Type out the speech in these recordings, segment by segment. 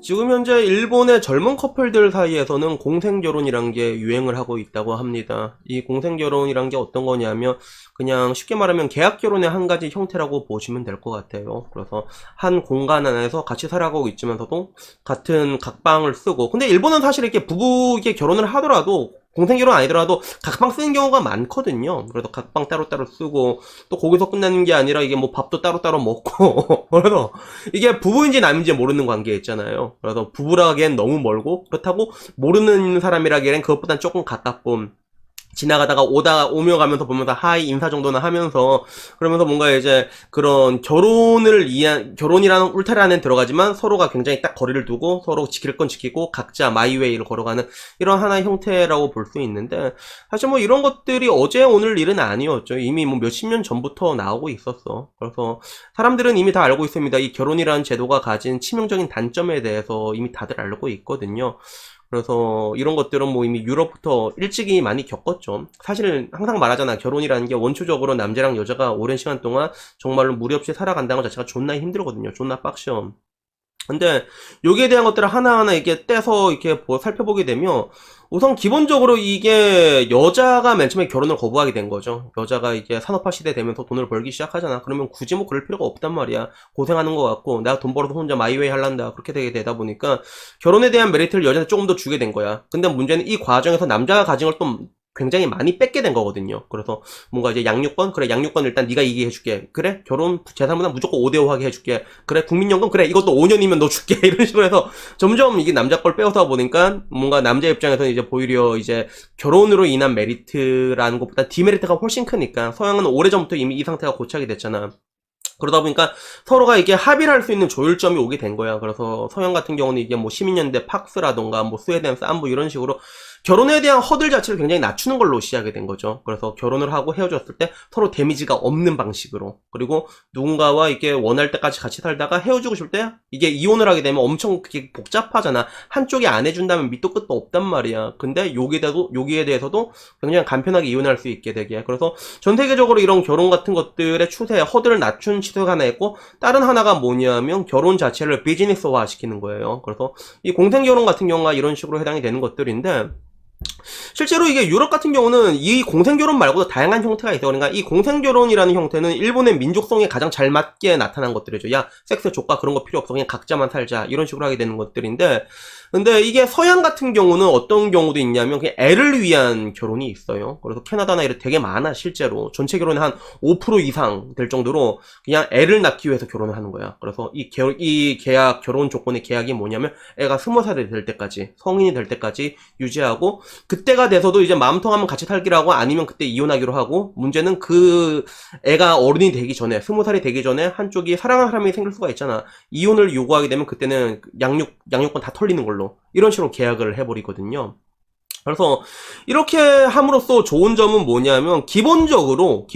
지금 현재 일본의 젊은 커플들 사이에서는 공생결혼이란 게 유행을 하고 있다고 합니다. 이 공생결혼이란 게 어떤 거냐면 그냥 쉽게 말하면 계약결혼의 한 가지 형태라고 보시면 될 것 같아요. 그래서 한 공간 안에서 같이 살아가고 있지만서도 같은 각방을 쓰고, 근데 일본은 사실 이렇게 부부 이게 결혼을 하더라도 공생결혼 아니더라도 각방 쓰는 경우가 많거든요. 그래서 각방 따로따로 쓰고, 또 거기서 끝나는 게 아니라 이게 뭐 밥도 따로따로 먹고 그래서 이게 부부인지 남인지 모르는 관계 있잖아요. 그래서 부부라기엔 너무 멀고, 그렇다고 모르는 사람이라기엔 그것보단 조금 가깝고, 지나가다가 오며 가면서 보면서 하이 인사 정도는 하면서, 그러면서 뭔가 이제 그런 결혼이라는 울타리 안에 들어가지만 서로가 굉장히 딱 거리를 두고 서로 지킬 건 지키고 각자 마이웨이를 걸어가는 이런 하나의 형태라고 볼 수 있는데, 사실 뭐 이런 것들이 어제 오늘 일은 아니었죠. 이미 뭐 몇십 년 전부터 나오고 있었어. 그래서 사람들은 이미 다 알고 있습니다. 이 결혼이라는 제도가 가진 치명적인 단점에 대해서 이미 다들 알고 있거든요. 그래서 이런 것들은 뭐 이미 유럽부터 일찍이 많이 겪었죠. 사실 항상 말하잖아. 결혼이라는 게 원초적으로 남자랑 여자가 오랜 시간 동안 정말로 무리 없이 살아간다는 것 자체가 존나 힘들거든요. 존나 빡셔. 근데 여기에 대한 것들을 하나하나 이렇게 떼서 이렇게 살펴보게 되면, 우선 기본적으로 이게 여자가 맨 처음에 결혼을 거부하게 된 거죠. 여자가 이제 산업화 시대 되면서 돈을 벌기 시작하잖아. 그러면 굳이 뭐 그럴 필요가 없단 말이야. 고생하는 것 같고 내가 돈 벌어서 혼자 마이웨이 할란다, 그렇게 되다 보니까 결혼에 대한 메리트를 여자한테 조금 더 주게 된 거야. 근데 문제는 이 과정에서 남자가 가진 걸 또 굉장히 많이 뺏게 된 거거든요. 그래서 뭔가 이제 양육권? 그래, 양육권 일단 네가 이게 해줄게. 그래, 결혼 재산분할 무조건 5대5 하게 해줄게. 그래, 국민연금? 그래, 이것도 5년이면 너 줄게. 이런 식으로 해서 점점 이게 남자 걸 빼어서 보니까 뭔가 남자 입장에서는 이제 오히려 이제 결혼으로 인한 메리트라는 것보다 디메리트가 훨씬 크니까, 서양은 오래전부터 이미 이 상태가 고착이 됐잖아. 그러다 보니까 서로가 이게 합의를 할 수 있는 조율점이 오게 된 거야. 그래서 서양 같은 경우는 이게 뭐 시민연대 팍스라던가 뭐 스웨덴 쌈부 이런 식으로 결혼에 대한 허들 자체를 굉장히 낮추는 걸로 시작이 된 거죠. 그래서 결혼을 하고 헤어졌을 때 서로 데미지가 없는 방식으로, 그리고 누군가와 이게 원할 때까지 같이 살다가 헤어지고 싶을 때 이게 이혼을 하게 되면 엄청 그게 복잡하잖아. 한쪽이 안 해준다면 밑도 끝도 없단 말이야. 근데 여기에 대해서도 굉장히 간편하게 이혼할 수 있게 되게. 그래서 전 세계적으로 이런 결혼 같은 것들의 추세, 허들을 낮춘 시도가 하나 있고, 다른 하나가 뭐냐면 결혼 자체를 비즈니스화 시키는 거예요. 그래서 이 공생결혼 같은 경우가 이런 식으로 해당이 되는 것들인데, 실제로 이게 유럽 같은 경우는 이 공생결혼 말고도 다양한 형태가 있어요. 그러니까 이 공생결혼이라는 형태는 일본의 민족성에 가장 잘 맞게 나타난 것들이죠. 야, 섹스 조카 그런 거 필요 없어, 그냥 각자만 살자, 이런 식으로 하게 되는 것들인데, 근데 이게 서양 같은 경우는 어떤 경우도 있냐면 그냥 애를 위한 결혼이 있어요. 그래서 캐나다나 이런 되게 많아. 실제로 전체 결혼의 한 5% 이상 될 정도로 그냥 애를 낳기 위해서 결혼을 하는 거야. 그래서 이 계약, 결혼 조건의 계약이 뭐냐면 애가 20살이 될 때까지, 성인이 될 때까지 유지하고, 그때가 돼서도 이제 마음 통하면 같이 살기로 하고, 아니면 그때 이혼하기로 하고, 문제는 그 애가 어른이 되기 전에, 20살이 되기 전에 한쪽이 사랑하는 사람이 생길 수가 있잖아. 이혼을 요구하게 되면 그때는 양육권 다 털리는 걸로, 이런 식으로 계약을 해버리거든요. 그래서 이렇게 함으로써 좋은 점은 뭐냐면, 기본적으로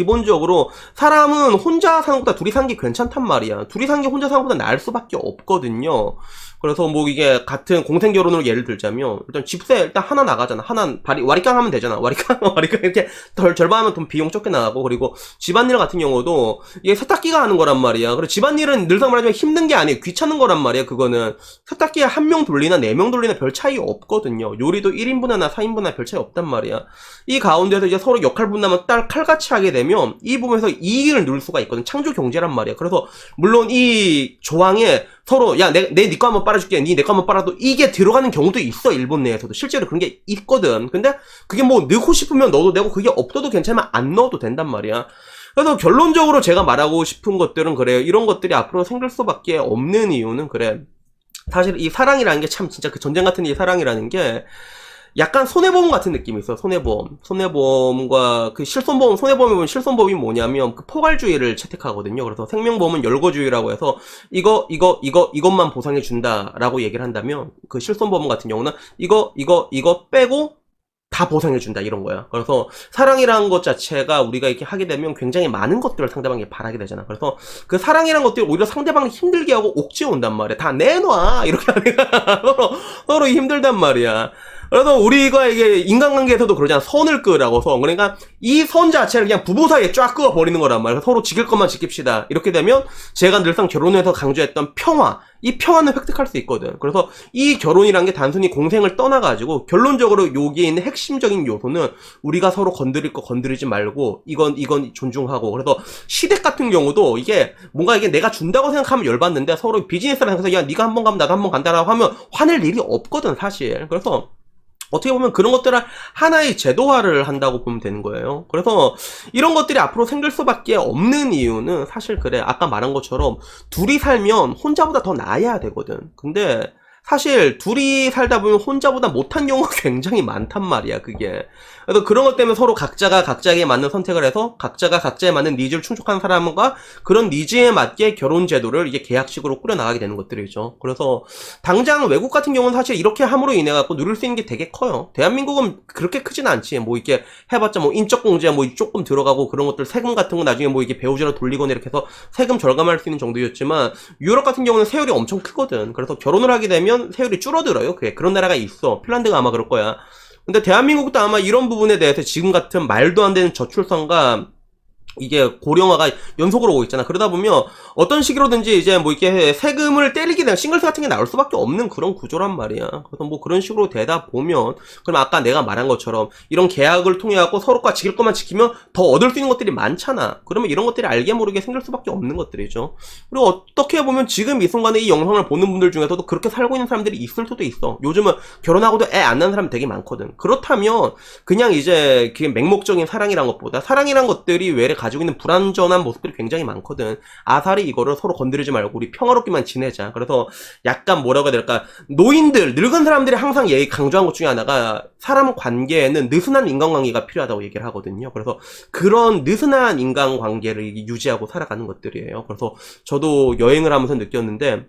사람은 혼자 사는 것보다 둘이 사는 게 괜찮단 말이야. 둘이 사는 게 혼자 사는 것보다 나을 수밖에 없거든요. 그래서 뭐 이게 같은 공생결혼으로 예를 들자면, 일단 집세 일단 하나 나가잖아. 하나 와리깡 하면 되잖아. 와리깡 이렇게 절반하면 돈 비용 적게 나가고, 그리고 집안일 같은 경우도 이게 세탁기가 하는 거란 말이야. 그리고 집안일은 늘상 말하지만 힘든 게 아니에요. 귀찮은 거란 말이야. 그거는 세탁기에 한 명 돌리나 4명 돌리나 별 차이 없거든요. 요리도 1인분 하나 4인분 하나 별 차이 없단 말이야. 이 가운데서 이제 서로 역할 분담을 딱 칼같이 하게 되면 이 부분에서 이익을 누릴 수가 있거든. 창조 경제란 말이야. 그래서 물론 이 조항에 서로 야, 네 거 한번 빨아줄게, 니 내 거 한번 빨아도, 이게 들어가는 경우도 있어. 일본 내에서도 실제로 그런 게 있거든. 근데 그게 뭐 넣고 싶으면 넣어도 되고, 그게 없어도 괜찮으면 안 넣어도 된단 말이야. 그래서 결론적으로 제가 말하고 싶은 것들은 그래요. 이런 것들이 앞으로 생길 수밖에 없는 이유는 그래. 사실 이 사랑이라는 게 참 진짜 그 전쟁 같은 이 사랑이라는 게 약간 손해보험 같은 느낌이 있어. 손해보험과 그 실손보험. 손해보험에 보면 실손보험이 뭐냐면 그 포괄주의를 채택하거든요. 그래서 생명보험은 열거주의라고 해서 이것만 보상해준다라고 얘기를 한다면, 그 실손보험 같은 경우는 이거 빼고 다 보상해준다, 이런 거야. 그래서 사랑이라는 것 자체가 우리가 이렇게 하게 되면 굉장히 많은 것들을 상대방에게 바라게 되잖아. 그래서 그 사랑이라는 것들이 오히려 상대방을 힘들게 하고 옥죄 온단 말이야. 다 내놔, 이렇게 하니까 서로 힘들단 말이야. 그래서 우리가 이게 인간관계에서도 그러잖아. 선을 끄라고 선. 그러니까 이 선 자체를 그냥 부부 사이에 쫙 그어버리는 거란 말이야. 서로 지킬 것만 지킵시다. 이렇게 되면 제가 늘상 결혼에서 강조했던 평화. 이 평화는 획득할 수 있거든. 그래서 이 결혼이란 게 단순히 공생을 떠나가지고 결론적으로 여기에 있는 핵심적인 요소는 우리가 서로 건드릴 거 건드리지 말고 이건 존중하고. 그래서 시댁 같은 경우도 이게 뭔가 이게 내가 준다고 생각하면 열받는데 서로 비즈니스라는 해서 야 네가 한 번 가면 나도 한 번 간다라고 하면 화낼 일이 없거든 사실. 그래서 어떻게 보면 그런 것들을 하나의 제도화를 한다고 보면 되는 거예요. 그래서 이런 것들이 앞으로 생길 수밖에 없는 이유는 사실 그래. 아까 말한 것처럼 둘이 살면 혼자보다 더 나아야 되거든. 근데 사실 둘이 살다 보면 혼자보다 못한 경우가 굉장히 많단 말이야 그게. 그래서 그런 것 때문에 서로 각자가 각자에게 맞는 선택을 해서 각자가 각자에 맞는 니즈를 충족한 사람과 그런 니즈에 맞게 결혼 제도를 이게 계약식으로 꾸려나가게 되는 것들이죠. 그래서 당장 외국 같은 경우는 사실 이렇게 함으로 인해 갖고 누릴 수 있는 게 되게 커요. 대한민국은 그렇게 크진 않지. 뭐 이렇게 해봤자 뭐 인적공제 뭐 조금 들어가고 그런 것들 세금 같은 거 나중에 뭐 이게 배우자로 돌리거나 이렇게 해서 세금 절감할 수 있는 정도였지만 유럽 같은 경우는 세율이 엄청 크거든. 그래서 결혼을 하게 되면 세율이 줄어들어요. 그런 나라가 있어. 핀란드가 아마 그럴 거야. 근데 대한민국도 아마 이런 부분에 대해서 지금 같은 말도 안 되는 저출산과 이게 고령화가 연속으로 오고 있잖아. 그러다 보면 어떤 식으로든지 이제 뭐 이렇게 세금을 때리게 되면 싱글스 같은 게 나올 수밖에 없는 그런 구조란 말이야. 그래서 뭐 그런 식으로 되다 보면 그럼 아까 내가 말한 것처럼 이런 계약을 통해 갖고 서로가 지킬 것만 지키면 더 얻을 수 있는 것들이 많잖아. 그러면 이런 것들이 알게 모르게 생길 수밖에 없는 것들이죠. 그리고 어떻게 보면 지금 이 순간에 이 영상을 보는 분들 중에서도 그렇게 살고 있는 사람들이 있을 수도 있어. 요즘은 결혼하고도 애 안 낳는 사람 되게 많거든. 그렇다면 그냥 이제 그게 맹목적인 사랑이란 것보다 사랑이란 것들이 외래 가지고 있는 불완전한 모습들이 굉장히 많거든. 아사리 이거를 서로 건드리지 말고 우리 평화롭게만 지내자. 그래서 약간 뭐라고 해야 될까, 노인들 늙은 사람들이 항상 얘기 강조한 것 중에 하나가 사람 관계에는 느슨한 인간관계가 필요하다고 얘기를 하거든요. 그래서 그런 느슨한 인간관계를 유지하고 살아가는 것들이에요. 그래서 저도 여행을 하면서 느꼈는데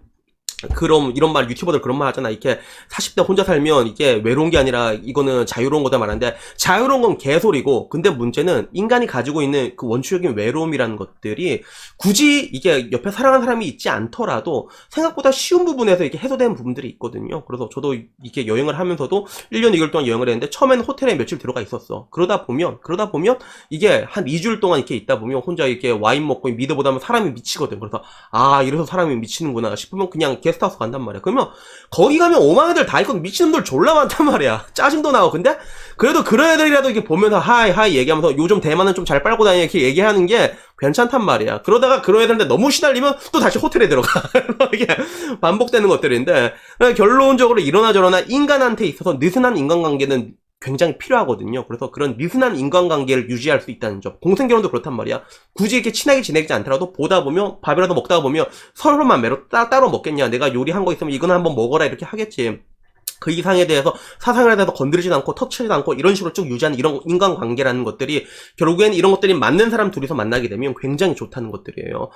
그럼 이런 말 유튜버들 그런 말 하잖아. 이렇게 40대 혼자 살면 이게 외로운 게 아니라 이거는 자유로운 거다 말하는데 자유로운 건 개소리고, 근데 문제는 인간이 가지고 있는 그 원초적인 외로움이라는 것들이 굳이 이게 옆에 사랑하는 사람이 있지 않더라도 생각보다 쉬운 부분에서 이렇게 해소되는 부분들이 있거든요. 그래서 저도 이렇게 여행을 하면서도 1년 2개월 동안 여행을 했는데 처음에는 호텔에 며칠 들어가 있었어. 그러다 보면 이게 한 2주일 동안 이렇게 있다 보면 혼자 이렇게 와인 먹고 미드 보다 보면 사람이 미치거든. 그래서 아 이래서 사람이 미치는구나 싶으면 그냥 게스트하우스 간단 말이야. 그러면 거기 가면 오만 애들 다 있거든. 미치는 놈들 졸라 많단 말이야. 짜증도 나고. 근데 그래도 그런 애들이라도 이렇게 보면서 하이 얘기하면서 요즘 대만은 좀 잘 빨고 다니냐 이렇게 얘기하는 게 괜찮단 말이야. 그러다가 그런 애들한테 너무 시달리면 또 다시 호텔에 들어가. 이게 반복되는 것들인데 결론적으로 이러나 저러나 인간한테 있어서 느슨한 인간관계는 굉장히 필요하거든요. 그래서 그런 느슨한 인간관계를 유지할 수 있다는 점. 공생결혼도 그렇단 말이야. 굳이 이렇게 친하게 지내지 않더라도 보다 보면 밥이라도 먹다가 보면 서로만 따로 먹겠냐. 내가 요리한 거 있으면 이거는 한번 먹어라 이렇게 하겠지. 그 이상에 대해서 사상에 대해서 건드리지도 않고 터치하지도 않고 이런 식으로 쭉 유지하는 이런 인간관계라는 것들이 결국엔 이런 것들이 맞는 사람 둘이서 만나게 되면 굉장히 좋다는 것들이에요.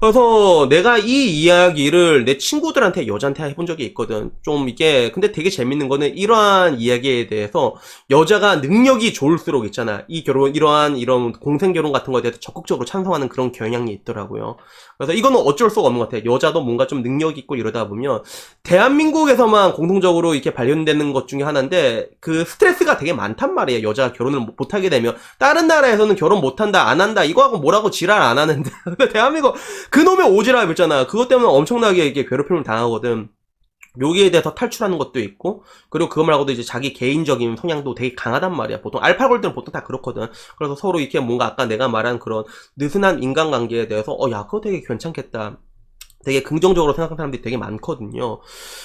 그래서 내가 이 이야기를 내 친구들한테 여자한테 해본 적이 있거든. 좀 이게 근데 되게 재밌는 거는 이러한 이야기에 대해서 여자가 능력이 좋을수록 있잖아. 이런 공생결혼 같은 거에 대해서 적극적으로 찬성하는 그런 경향이 있더라고요. 그래서 이거는 어쩔 수가 없는 것 같아. 여자도 뭔가 좀 능력 있고 이러다 보면 대한민국에서만 공통적으로 이렇게 발견되는 것 중에 하나인데 그 스트레스가 되게 많단 말이에요. 여자가 결혼을 못하게 되면. 다른 나라에서는 결혼 못한다 안 한다 이거하고 뭐라고 지랄 안 하는데 대한민국 그놈의 오지랖 있잖아. 그것 때문에 엄청나게 이게 괴롭힘을 당하거든. 여기에 대해서 탈출하는 것도 있고, 그리고 그거 말고도 이제 자기 개인적인 성향도 되게 강하단 말이야. 보통 알파골들은 보통 다 그렇거든. 그래서 서로 이렇게 뭔가 아까 내가 말한 그런 느슨한 인간관계에 대해서 야 그거 되게 괜찮겠다, 되게 긍정적으로 생각하는 사람들이 되게 많거든요.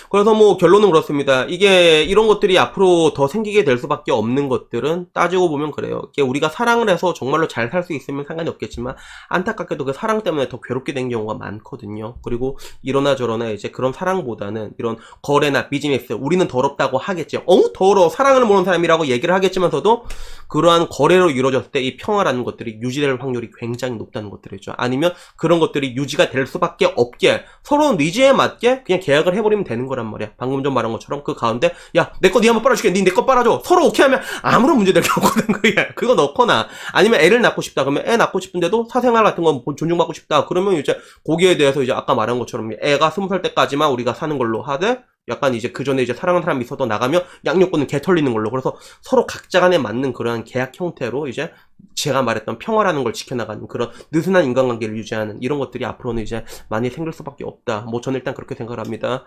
그래서 뭐 결론은 그렇습니다. 이게 이런 것들이 앞으로 더 생기게 될 수밖에 없는 것들은 따지고 보면 그래요. 이게 우리가 사랑을 해서 정말로 잘 살 수 있으면 상관이 없겠지만 안타깝게도 그 사랑 때문에 더 괴롭게 된 경우가 많거든요. 그리고 이러나 저러나 이제 그런 사랑보다는 이런 거래나 비즈니스, 우리는 더럽다고 하겠죠. 더러워, 사랑을 모르는 사람이라고 얘기를 하겠지만서도 그러한 거래로 이루어졌을 때 이 평화라는 것들이 유지될 확률이 굉장히 높다는 것들이죠. 아니면 그런 것들이 유지가 될 수밖에 없게 서로 니즈에 맞게 그냥 계약을 해버리면 되는 거란 말이야. 방금 전 말한 것처럼 그 가운데 야 내 거 니 한번 빨아줄게, 니 내 거 빨아줘, 서로 오케이 하면 아무런 문제될 게 없거든. 그거 넣거나 아니면 애를 낳고 싶다 그러면 애 낳고 싶은데도 사생활 같은 건 존중받고 싶다 그러면 이제 거기에 대해서 이제 아까 말한 것처럼 애가 20살 때까지만 우리가 사는 걸로 하되 약간 이제 그 전에 이제 사랑하는 사람이 있어도 나가면 양육권은 개 털리는 걸로. 그래서 서로 각자 간에 맞는 그러한 계약 형태로 이제 제가 말했던 평화라는 걸 지켜나가는 그런 느슨한 인간관계를 유지하는 이런 것들이 앞으로는 이제 많이 생길 수밖에 없다. 뭐 저는 일단 그렇게 생각을 합니다.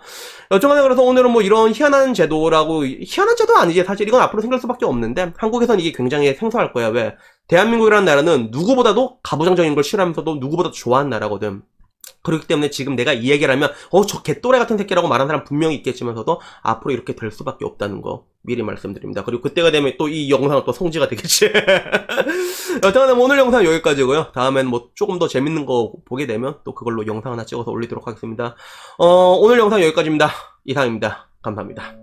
여튼간에 그래서 오늘은 뭐 이런 희한한 제도라고, 희한한 제도 아니지. 사실 이건 앞으로 생길 수밖에 없는데 한국에선 이게 굉장히 생소할 거야. 왜? 대한민국이라는 나라는 누구보다도 가부장적인 걸 싫어하면서도 누구보다도 좋아하는 나라거든. 그렇기 때문에 지금 내가 이 얘기를 하면 저 개또래 같은 새끼라고 말하는 사람 분명히 있겠지만서도 앞으로 이렇게 될 수밖에 없다는 거 미리 말씀드립니다. 그리고 그때가 되면 또 이 영상은 또 성지가 되겠지. 여튼 오늘 영상 여기까지고요. 다음엔 뭐 조금 더 재밌는 거 보게 되면 또 그걸로 영상 하나 찍어서 올리도록 하겠습니다. 오늘 영상 여기까지입니다. 이상입니다. 감사합니다.